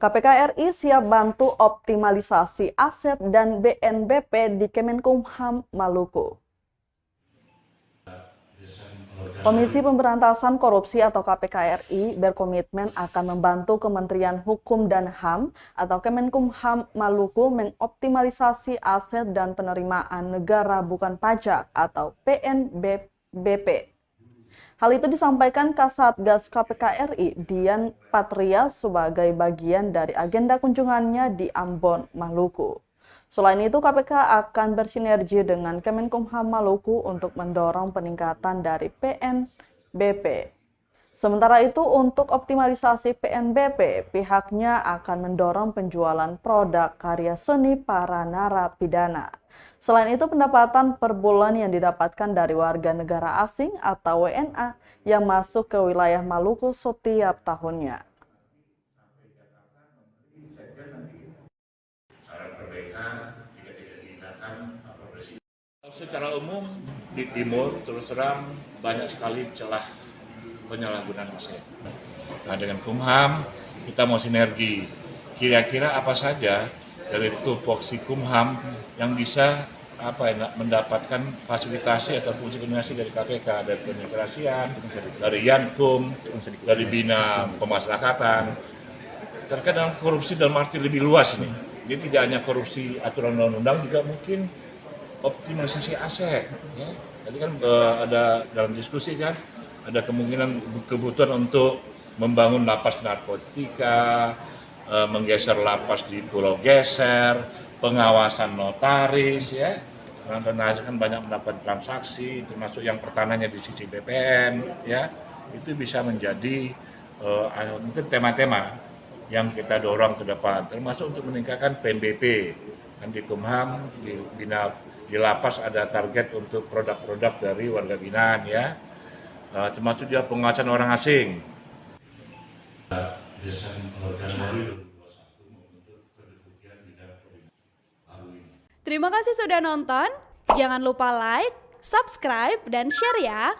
KPK RI siap bantu optimalisasi aset dan BNBP di Kemenkumham Maluku. Komisi Pemberantasan Korupsi atau KPK RI berkomitmen akan membantu Kementerian Hukum dan HAM atau Kemenkumham Maluku mengoptimalisasi aset dan penerimaan negara bukan pajak atau PNBP. Hal itu disampaikan Kasatgas KPK RI Dian Patria sebagai bagian dari agenda kunjungannya di Ambon, Maluku. Selain itu, KPK akan bersinergi dengan Kemenkumham Maluku untuk mendorong peningkatan dari PNBP. Sementara itu, untuk optimalisasi PNBP, pihaknya akan mendorong penjualan produk karya seni para narapidana. Selain itu, pendapatan per bulan yang didapatkan dari warga negara asing atau WNA yang masuk ke wilayah Maluku setiap tahunnya. Secara umum di timur terus terang banyak sekali celah penyalahgunaan aset. Nah, dengan Kumham kita mau sinergi. Kira-kira apa saja dari tupoksi Kumham yang bisa mendapatkan fasilitasi atau fungsi koordinasi dari KPK, dari keimigrasian, dari Yankum, dari Bina Pemasyarakatan. Terkait dengan korupsi dalam arti lebih luas ini. Jadi tidak hanya korupsi aturan undang-undang, juga mungkin optimalisasi aset. Ya. Tadi kan ada dalam diskusi kan, ada kemungkinan kebutuhan untuk membangun lapas narkotika, menggeser lapas di Pulau Geser, pengawasan notaris, ya. Karena kan banyak melakukan transaksi, termasuk yang pertanahnya di sisi BPN, ya. Itu bisa menjadi mungkin tema-tema yang kita dorong ke depan, termasuk untuk meningkatkan PNBP. Kan di Kumham, di lapas ada target untuk produk-produk dari warga binaan, ya. Termasuk juga pengawasan orang asing. Terima kasih sudah nonton. Jangan lupa like, subscribe, dan share ya.